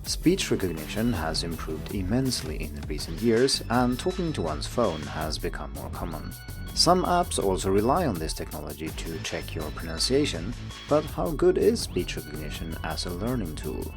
Speech recognition has improved immensely in recent years, and talking to one's phone has become more common. Some apps also rely on this technology to check your pronunciation, but how good is speech recognition as a learning tool?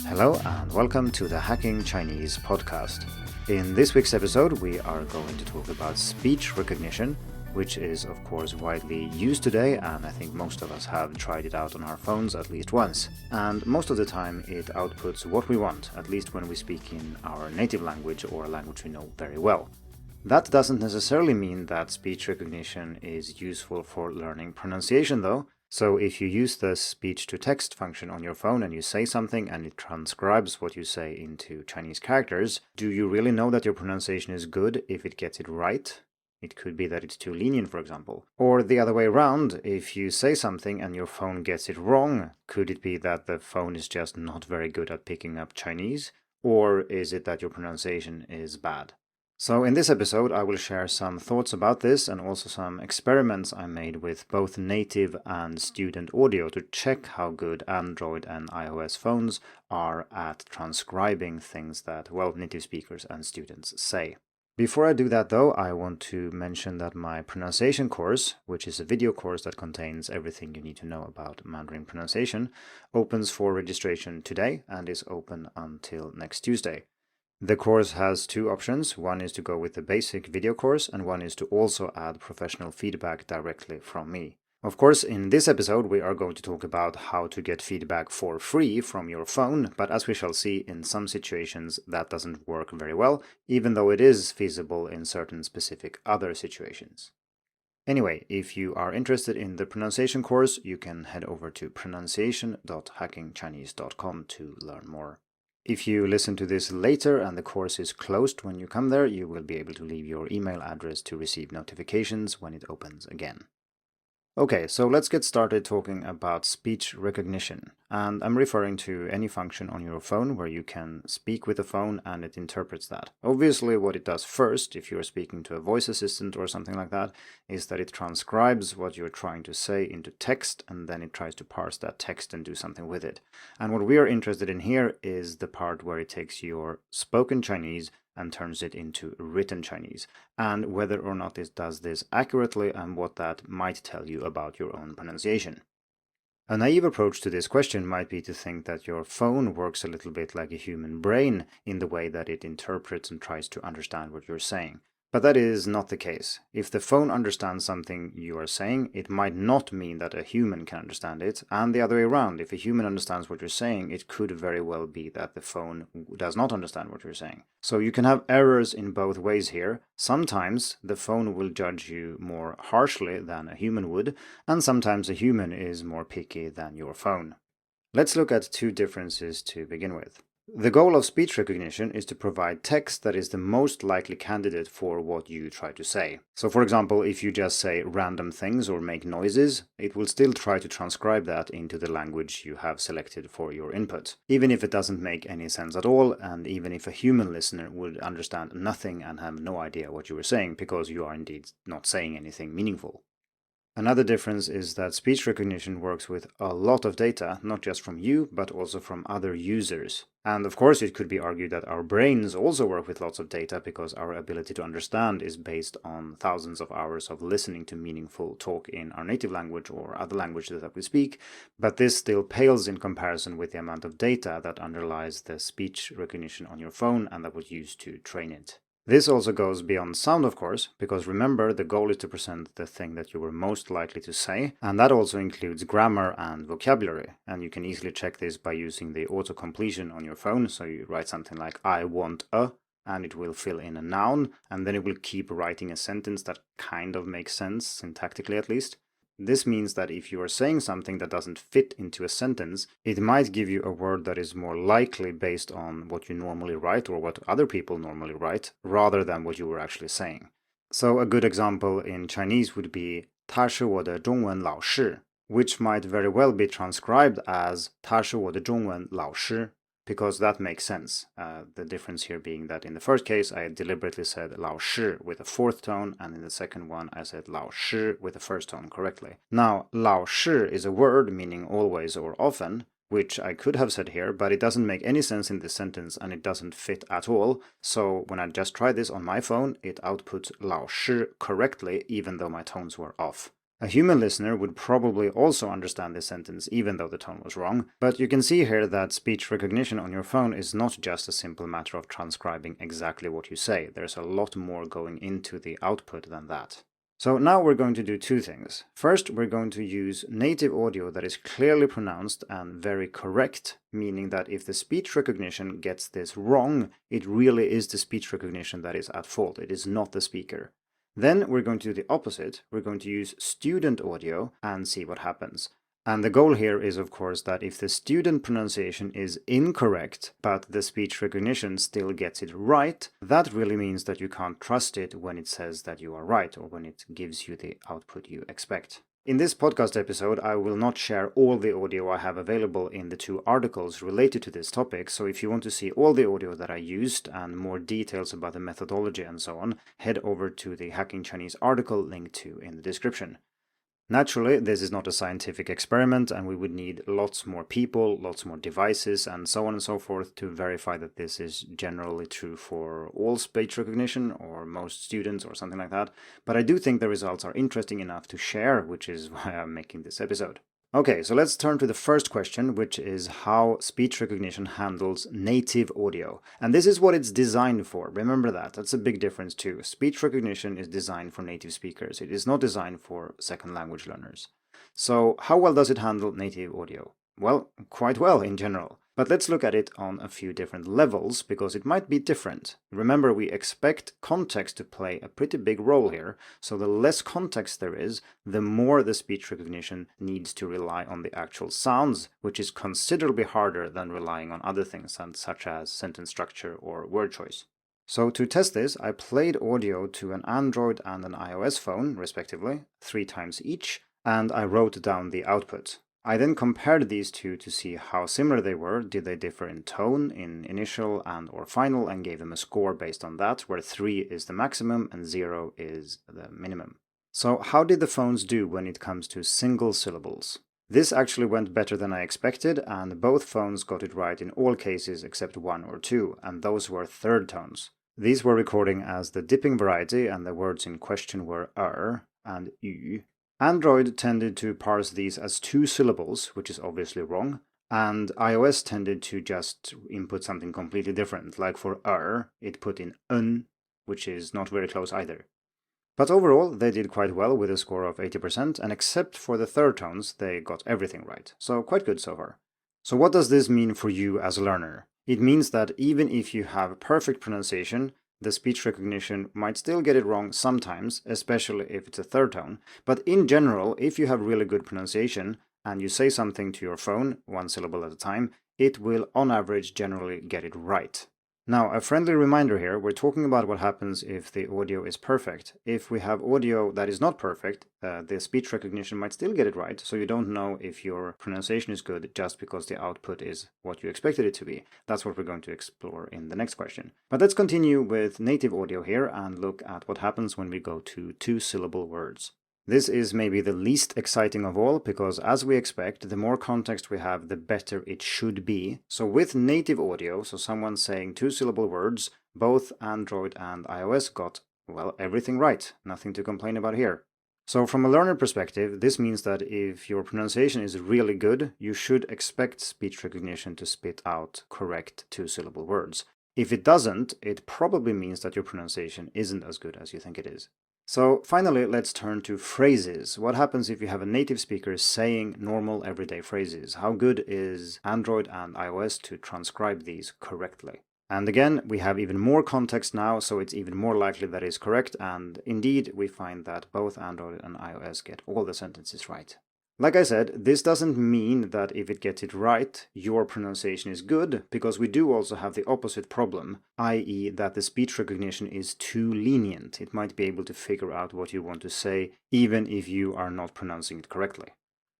Hello and welcome to the Hacking Chinese podcast. In this week's episode, we are going to talk about speech recognition, which is of course widely used today, and I think most of us have tried it out on our phones at least once. And most of the time it outputs what we want, at least when we speak in our native language or a language we know very well. That doesn't necessarily mean that speech recognition is useful for learning pronunciation though. So if you use the speech-to-text function on your phone and you say something and it transcribes what you say into Chinese characters, do you really know that your pronunciation is good if it gets it right? It could be that it's too lenient, for example. Or the other way around, if you say something and your phone gets it wrong, could it be that the phone is just not very good at picking up Chinese? Or is it that your pronunciation is bad? So in this episode, I will share some thoughts about this and also some experiments I made with both native and student audio to check how good Android and iOS phones are at transcribing things that, native speakers and students say. Before I do that though, I want to mention that my pronunciation course, which is a video course that contains everything you need to know about Mandarin pronunciation, opens for registration today and is open until next Tuesday. The course has two options. One is to go with the basic video course, and one is to also add professional feedback directly from me. Of course, in this episode we are going to talk about how to get feedback for free from your phone, but as we shall see, in some situations that doesn't work very well, even though it is feasible in certain specific other situations. Anyway, if you are interested in the pronunciation course, you can head over to pronunciation.hackingchinese.com to learn more. If you listen to this later and the course is closed when you come there, you will be able to leave your email address to receive notifications when it opens again. Okay, so let's get started talking about speech recognition. And I'm referring to any function on your phone where you can speak with the phone and it interprets that. Obviously, what it does first, if you're speaking to a voice assistant or something like that, is that it transcribes what you're trying to say into text, and then it tries to parse that text and do something with it. And what we are interested in here is the part where it takes your spoken Chinese and turns it into written Chinese, and whether or not it does this accurately and what that might tell you about your own pronunciation. A naive approach to this question might be to think that your phone works a little bit like a human brain in the way that it interprets and tries to understand what you're saying. But that is not the case. If the phone understands something you are saying, it might not mean that a human can understand it, and the other way around. If a human understands what you're saying, it could very well be that the phone does not understand what you're saying. So you can have errors in both ways here. Sometimes the phone will judge you more harshly than a human would, and sometimes a human is more picky than your phone. Let's look at two differences to begin with. The goal of speech recognition is to provide text that is the most likely candidate for what you try to say. So for example, if you just say random things or make noises, it will still try to transcribe that into the language you have selected for your input, even if it doesn't make any sense at all, and even if a human listener would understand nothing and have no idea what you were saying, because you are indeed not saying anything meaningful. Another difference is that speech recognition works with a lot of data, not just from you, but also from other users. And of course, it could be argued that our brains also work with lots of data because our ability to understand is based on thousands of hours of listening to meaningful talk in our native language or other languages that we speak, but this still pales in comparison with the amount of data that underlies the speech recognition on your phone and that was used to train it. This also goes beyond sound, of course, because remember, the goal is to present the thing that you were most likely to say, and that also includes grammar and vocabulary. And you can easily check this by using the auto-completion on your phone. So you write something like, I want a, and it will fill in a noun, and then it will keep writing a sentence that kind of makes sense, syntactically at least. This means that if you are saying something that doesn't fit into a sentence, it might give you a word that is more likely based on what you normally write or what other people normally write, rather than what you were actually saying. So a good example in Chinese would be 他是我的中文老师, which might very well be transcribed as 他是我的中文老师. because that makes sense. The difference here being that in the first case, I deliberately said 老师 with a fourth tone, and in the second one, I said 老师 with the first tone correctly. Now, 老师 is a word meaning always or often, which I could have said here, but it doesn't make any sense in this sentence and it doesn't fit at all. So when I just tried this on my phone, it outputs 老师 correctly, even though my tones were off. A human listener would probably also understand this sentence even though the tone was wrong, but you can see here that speech recognition on your phone is not just a simple matter of transcribing exactly what you say. There's a lot more going into the output than that. So now we're going to do two things. First, we're going to use native audio that is clearly pronounced and very correct, meaning that if the speech recognition gets this wrong, it really is the speech recognition that is at fault. It is not the speaker. Then we're going to do the opposite. We're going to use student audio and see what happens. And the goal here is, of course, that if the student pronunciation is incorrect, but the speech recognition still gets it right, that really means that you can't trust it when it says that you are right or when it gives you the output you expect. In this podcast episode, I will not share all the audio I have available in the two articles related to this topic, so if you want to see all the audio that I used and more details about the methodology and so on, head over to the Hacking Chinese article linked to in the description. Naturally, this is not a scientific experiment and we would need lots more people, lots more devices and so on and so forth to verify that this is generally true for all speech recognition or most students or something like that. But I do think the results are interesting enough to share, which is why I'm making this episode. Okay, so let's turn to the first question, which is how speech recognition handles native audio. And this is what it's designed for. Remember that. That's a big difference too. Speech recognition is designed for native speakers. It is not designed for second language learners. So how well does it handle native audio? Well, quite well in general. But let's look at it on a few different levels because it might be different. Remember, we expect context to play a pretty big role here, so the less context there is, the more the speech recognition needs to rely on the actual sounds, which is considerably harder than relying on other things such as sentence structure or word choice. So to test this, I played audio to an Android and an iOS phone, respectively, 3 times each, and I wrote down the output. I then compared these two to see how similar they were. Did they differ in tone, in initial and or final, and gave them a score based on that, where 3 is the maximum and 0 is the minimum. So how did the phones do when it comes to single syllables? This actually went better than I expected, and both phones got it right in all cases except 1 or 2, and those were third tones. These were recording as the dipping variety, and the words in question were and ü. Android tended to parse these as 2 syllables, which is obviously wrong, and iOS tended to just input something completely different, like for it put in which is not very close either. But overall, they did quite well with a score of 80%, and except for the third tones, they got everything right, so quite good so far. So what does this mean for you as a learner? It means that even if you have perfect pronunciation, the speech recognition might still get it wrong sometimes, especially if it's a third tone. But in general, if you have really good pronunciation and you say something to your phone, 1 syllable at a time, it will on average generally get it right. Now, a friendly reminder here, we're talking about what happens if the audio is perfect. If we have audio that is not perfect, the speech recognition might still get it right, so you don't know if your pronunciation is good just because the output is what you expected it to be. That's what we're going to explore in the next question. But let's continue with native audio here and look at what happens when we go to 2-syllable words. This is maybe the least exciting of all because, as we expect, the more context we have, the better it should be. So with native audio, so someone saying 2-syllable words, both Android and iOS got, well, everything right. Nothing to complain about here. So from a learner perspective, this means that if your pronunciation is really good, you should expect speech recognition to spit out correct 2-syllable words. If it doesn't, it probably means that your pronunciation isn't as good as you think it is. So finally, let's turn to phrases. What happens if you have a native speaker saying normal everyday phrases? How good is Android and iOS to transcribe these correctly? And again, we have even more context now, so it's even more likely that it's correct, and indeed, we find that both Android and iOS get all the sentences right. Like I said, this doesn't mean that if it gets it right, your pronunciation is good, because we do also have the opposite problem, i.e. that the speech recognition is too lenient. It might be able to figure out what you want to say, even if you are not pronouncing it correctly.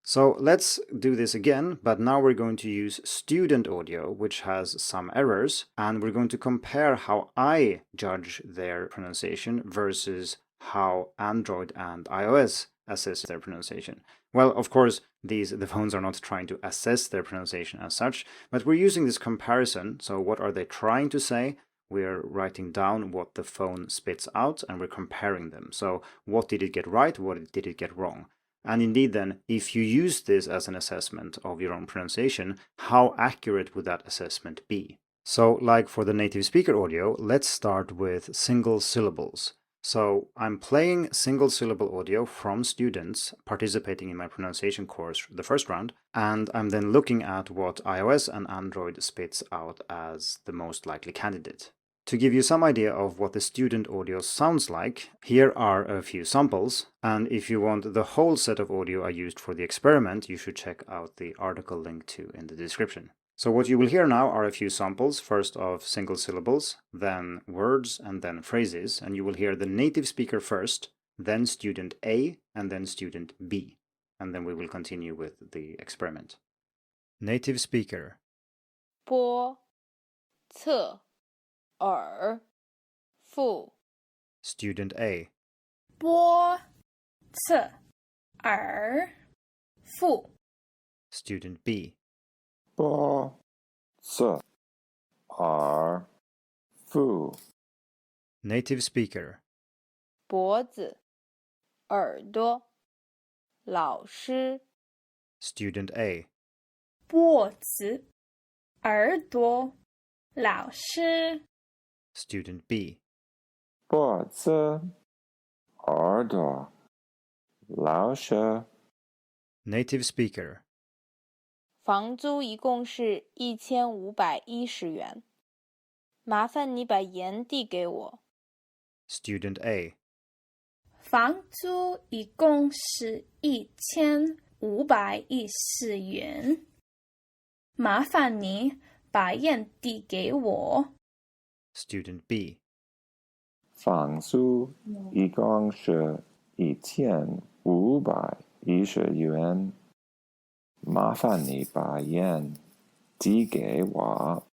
So let's do this again, but now we're going to use student audio, which has some errors, and we're going to compare how I judge their pronunciation versus how Android and iOS assess their pronunciation. Well, of course, the phones are not trying to assess their pronunciation as such, but we're using this comparison. So what are they trying to say? We're writing down what the phone spits out, and we're comparing them. So what did it get right? What did it get wrong? And indeed then, if you use this as an assessment of your own pronunciation, how accurate would that assessment be? So like for the native speaker audio, let's start with single syllables. So I'm playing single syllable audio from students participating in my pronunciation course, the first round, and I'm then looking at what iOS and Android spits out as the most likely candidate. To give you some idea of what the student audio sounds like, here are a few samples, and if you want the whole set of audio I used for the experiment, you should check out the article linked to in the description. So what you will hear now are a few samples, first of single syllables, then words, and then phrases, and you will hear the native speaker first, then student A, and then student B, and then we will continue with the experiment. Native speaker. 波侧 耳腹 Student A. 波侧耳腹 Student B. 波侧耳腹 Native speaker. 脖子耳朵老师 Student A. 脖子耳朵老师 Student B. 脖子耳朵老师 Native speaker. 房租一共是1510元，麻烦你把盐递给我。Student A. 房租一共是1510元，麻烦你把盐递给我。Student B. 房租一共是1510元，麻烦你把盐递给我。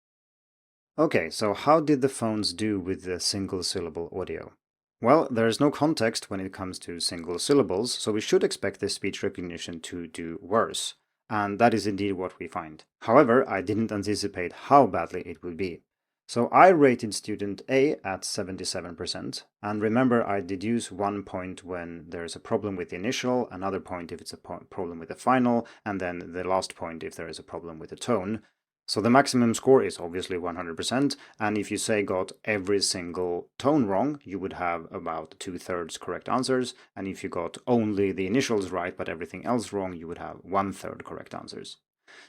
Okay, so how did the phones do with the single syllable audio? Well, there is no context when it comes to single syllables, so we should expect the speech recognition to do worse. And that is indeed what we find. However, I didn't anticipate how badly it would be. So I rated student A at 77%, and remember I deduce 1 point when there's a problem with the initial, another point if it's a problem with the final, and then the last point if there is a problem with the tone. So the maximum score is obviously 100%, and if you say got every single tone wrong, you would have about 2/3 correct answers, and if you got only the initials right but everything else wrong, you would have 1/3 correct answers.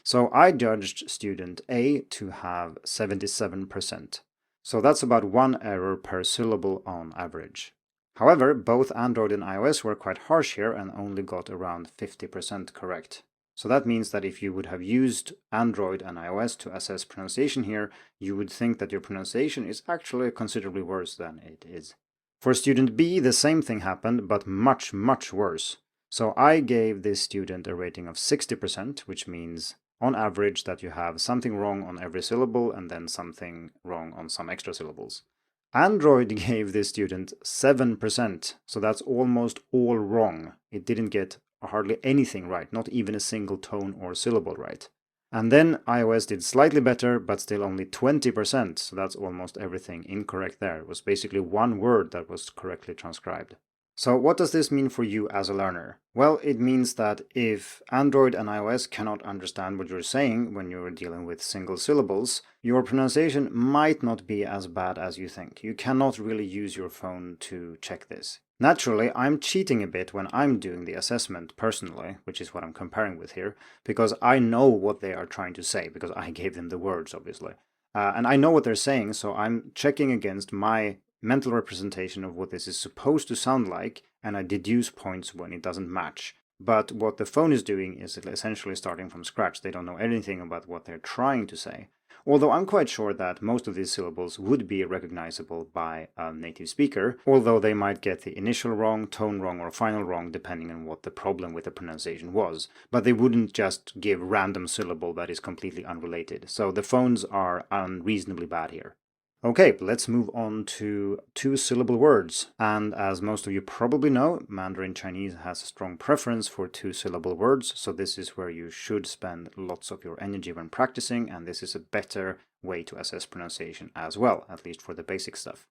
So I judged student A to have 77%. So that's about 1 error per syllable on average. However, both Android and iOS were quite harsh here and only got around 50% correct. So that means that if you would have used Android and iOS to assess pronunciation here, you would think that your pronunciation is actually considerably worse than it is. For student B, the same thing happened, but much, much worse. So I gave this student a rating of 60%, which means on average that you have something wrong on every syllable and then something wrong on some extra syllables. Android gave this student 7%, so that's almost all wrong. It didn't get hardly anything right, not even a single tone or syllable right. And then iOS did slightly better, but still only 20%, so that's almost everything incorrect there. It was basically 1 word that was correctly transcribed. So what does this mean for you as a learner? Well, it means that if Android and iOS cannot understand what you're saying when you're dealing with single syllables, your pronunciation might not be as bad as you think. You cannot really use your phone to check this. Naturally, I'm cheating a bit when I'm doing the assessment personally, which is what I'm comparing with here, because I know what they are trying to say, because I gave them the words, obviously. And I know what they're saying, so I'm checking against my mental representation of what this is supposed to sound like, and I deduce points when it doesn't match. But what the phone is doing is essentially starting from scratch. They don't know anything about what they're trying to say. although I'm quite sure that most of these syllables would be recognizable by a native speaker, although they might get the initial wrong, tone wrong, or final wrong depending on what the problem with the pronunciation was. But they wouldn't just give random syllable that is completely unrelated. So the phones are unreasonably bad here. Okay, let's move on to two-syllable words. And as most of you probably know, Mandarin Chinese has a strong preference for two-syllable words, so this is where you should spend lots of your energy when practicing, and this is a better way to assess pronunciation as well, at least for the basic stuff.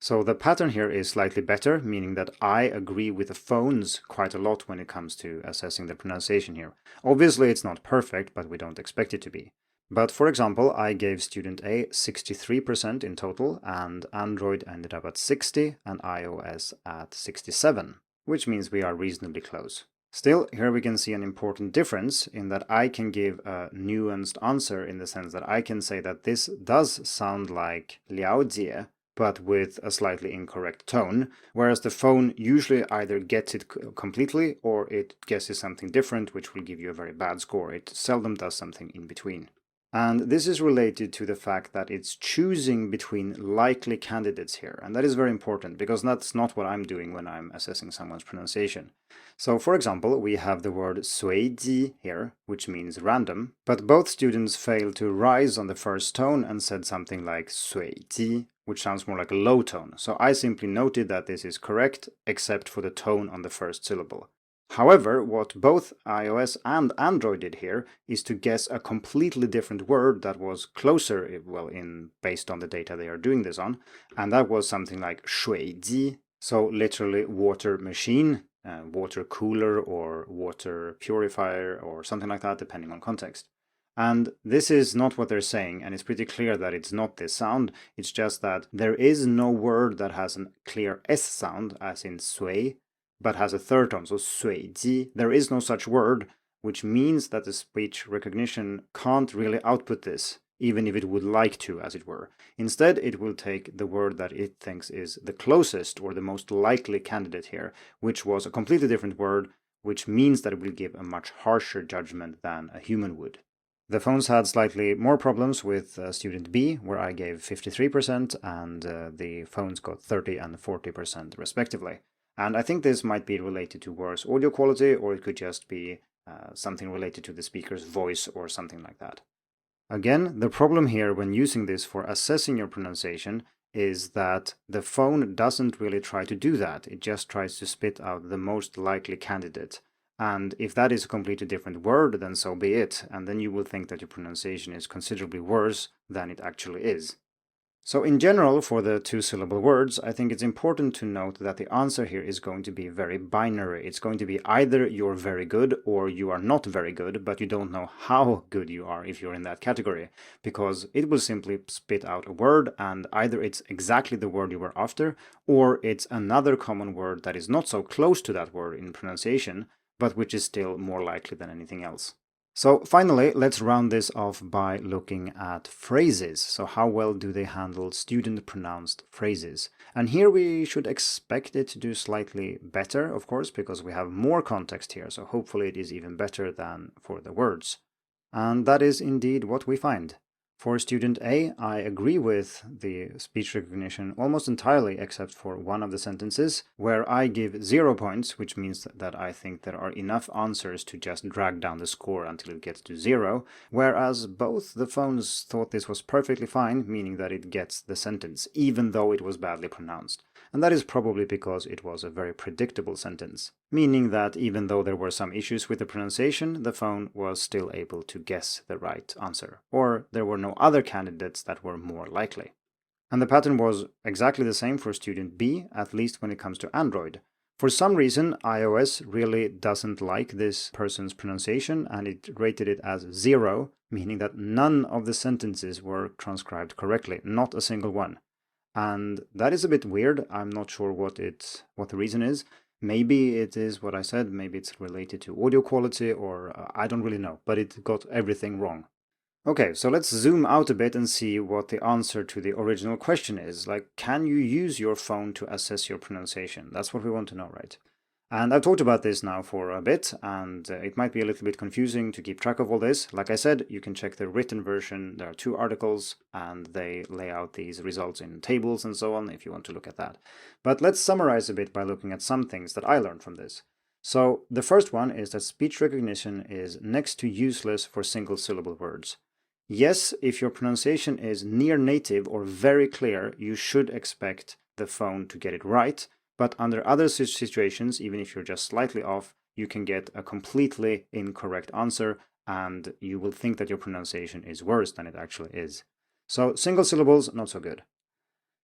So the pattern here is slightly better, meaning that I agree with the phones quite a lot when it comes to assessing the pronunciation here. Obviously, it's not perfect, but we don't expect it to be. But for example, I gave student A 63% in total, and Android ended up at 60 and iOS at 67, which means we are reasonably close. Still, here we can see an important difference in that I can give a nuanced answer in the sense that I can say that this does sound like 了解, but with a slightly incorrect tone, whereas the phone usually either gets it completely or it guesses something different, which will give you a very bad score. It seldom does something in between. And this is related to the fact that it's choosing between likely candidates here. And that is very important because that's not what I'm doing when I'm assessing someone's pronunciation. So for example, we have the word 随机 here, which means random, but both students failed to rise on the first tone and said something like 随机, which sounds more like a low tone. So I simply noted that this is correct, except for the tone on the first syllable. However, what both iOS and Android did here is to guess a completely different word that was closer, well, based on the data they are doing this on, and that was something like 水机, so literally water machine, water cooler or water purifier or something like that, depending on context. And this is not what they're saying, and it's pretty clear that it's not this sound. It's just that there is no word that has a clear S sound, as in 水, but has a third tone, so 随机. There is no such word, which means that the speech recognition can't really output this, even if it would like to, as it were. Instead, it will take the word that it thinks is the closest or the most likely candidate here, which was a completely different word, which means that it will give a much harsher judgment than a human would. The phones had slightly more problems with student B, where I gave 53%, and the phones got 30 and 40% respectively. And I think this might be related to worse audio quality, or it could just be something related to the speaker's voice or something like that. Again, the problem here when using this for assessing your pronunciation is that the phone doesn't really try to do that. It just tries to spit out the most likely candidate. And if that is a completely different word, then so be it. And then you will think that your pronunciation is considerably worse than it actually is. So in general, for the two-syllable words, I think it's important to note that the answer here is going to be very binary. It's going to be either you're very good or you are not very good, but you don't know how good you are if you're in that category, because it will simply spit out a word, and either it's exactly the word you were after, or it's another common word that is not so close to that word in pronunciation, but which is still more likely than anything else. So finally, let's round this off by looking at phrases. So how well do they handle student-pronounced phrases? And here we should expect it to do slightly better, of course, because we have more context here. So hopefully it is even better than for the words. And that is indeed what we find. For student A, I agree with the speech recognition almost entirely except for one of the sentences, where I give 0 points, which means that I think there are enough answers to just drag down the score until it gets to 0, whereas both the phones thought this was perfectly fine, meaning that it gets the sentence, even though it was badly pronounced. And that is probably because it was a very predictable sentence, meaning that even though there were some issues with the pronunciation, the phone was still able to guess the right answer, or there were no other candidates that were more likely. And the pattern was exactly the same for student B, at least when it comes to Android. For some reason, iOS really doesn't like this person's pronunciation, and it rated it as 0, meaning that none of the sentences were transcribed correctly, not a single one. And that is a bit weird. I'm not sure what the reason is. Maybe it is what I said, maybe it's related to audio quality, or I don't really know, but it got everything wrong. Okay, so let's zoom out a bit and see what the answer to the original question is. Like, can you use your phone to assess your pronunciation? That's what we want to know, right? And I've talked about this now for a bit, and it might be a little bit confusing to keep track of all this. Like I said, you can check the written version. There are 2 articles, and they lay out these results in tables and so on if you want to look at that. But let's summarize a bit by looking at some things that I learned from this. So the first one is that speech recognition is next to useless for single syllable words. Yes, if your pronunciation is near native or very clear, you should expect the phone to get it right. But under other situations, even if you're just slightly off, you can get a completely incorrect answer and you will think that your pronunciation is worse than it actually is. So single syllables, not so good.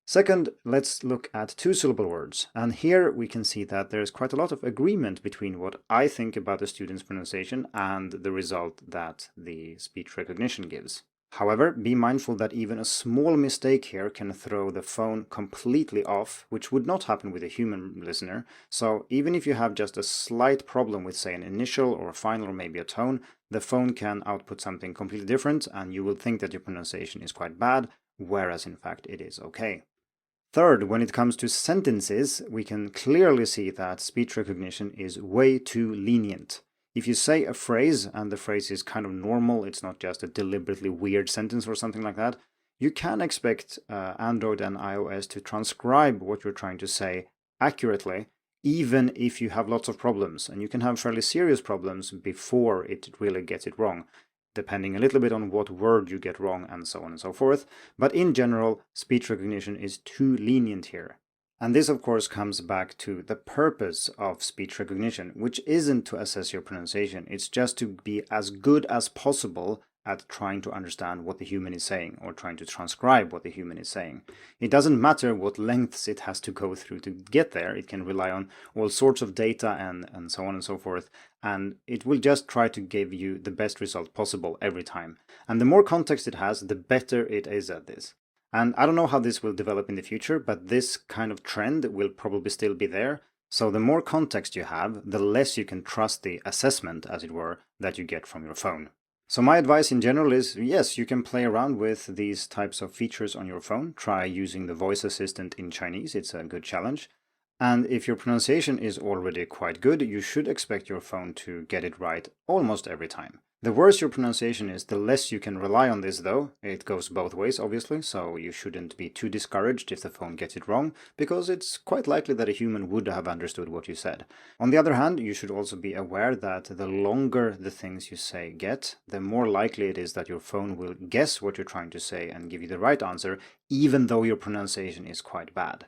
Second, let's look at 2-syllable words. And here we can see that there's quite a lot of agreement between what I think about the student's pronunciation and the result that the speech recognition gives. However, be mindful that even a small mistake here can throw the phone completely off, which would not happen with a human listener. So even if you have just a slight problem with, say, an initial or a final or maybe a tone, the phone can output something completely different and you will think that your pronunciation is quite bad, whereas in fact it is okay. Third, when it comes to sentences, we can clearly see that speech recognition is way too lenient. If you say a phrase and the phrase is kind of normal, it's not just a deliberately weird sentence or something like that, you can expect Android and iOS to transcribe what you're trying to say accurately, even if you have lots of problems. And you can have fairly serious problems before it really gets it wrong, depending a little bit on what word you get wrong and so on and so forth. But in general, speech recognition is too lenient here. And this, of course, comes back to the purpose of speech recognition, which isn't to assess your pronunciation. It's just to be as good as possible at trying to understand what the human is saying or trying to transcribe what the human is saying. It doesn't matter what lengths it has to go through to get there. It can rely on all sorts of data and so on and so forth. And it will just try to give you the best result possible every time. And the more context it has, the better it is at this. And I don't know how this will develop in the future, but this kind of trend will probably still be there. So the more context you have, the less you can trust the assessment, as it were, that you get from your phone. So my advice in general is, yes, you can play around with these types of features on your phone. Try using the voice assistant in Chinese. It's a good challenge. And if your pronunciation is already quite good, you should expect your phone to get it right almost every time. The worse your pronunciation is, the less you can rely on this though. It goes both ways, obviously, so you shouldn't be too discouraged if the phone gets it wrong, because it's quite likely that a human would have understood what you said. On the other hand, you should also be aware that the longer the things you say get, the more likely it is that your phone will guess what you're trying to say and give you the right answer, even though your pronunciation is quite bad.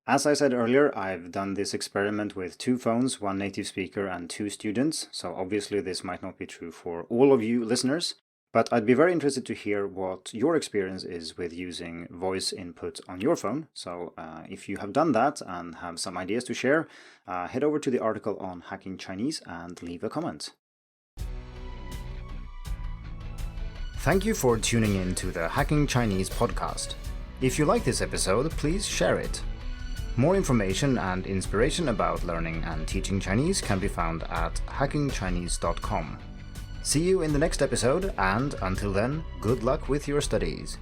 As I said earlier, I've done this experiment with 2 phones, 1 native speaker and 2 students, so obviously this might not be true for all of you listeners, but I'd be very interested to hear what your experience is with using voice input on your phone. So if you have done that and have some ideas to share, head over to the article on Hacking Chinese and leave a comment. Thank you for tuning in to the Hacking Chinese podcast. If you like this episode, please share it. More information and inspiration about learning and teaching Chinese can be found at hackingchinese.com. See you in the next episode, and until then, good luck with your studies.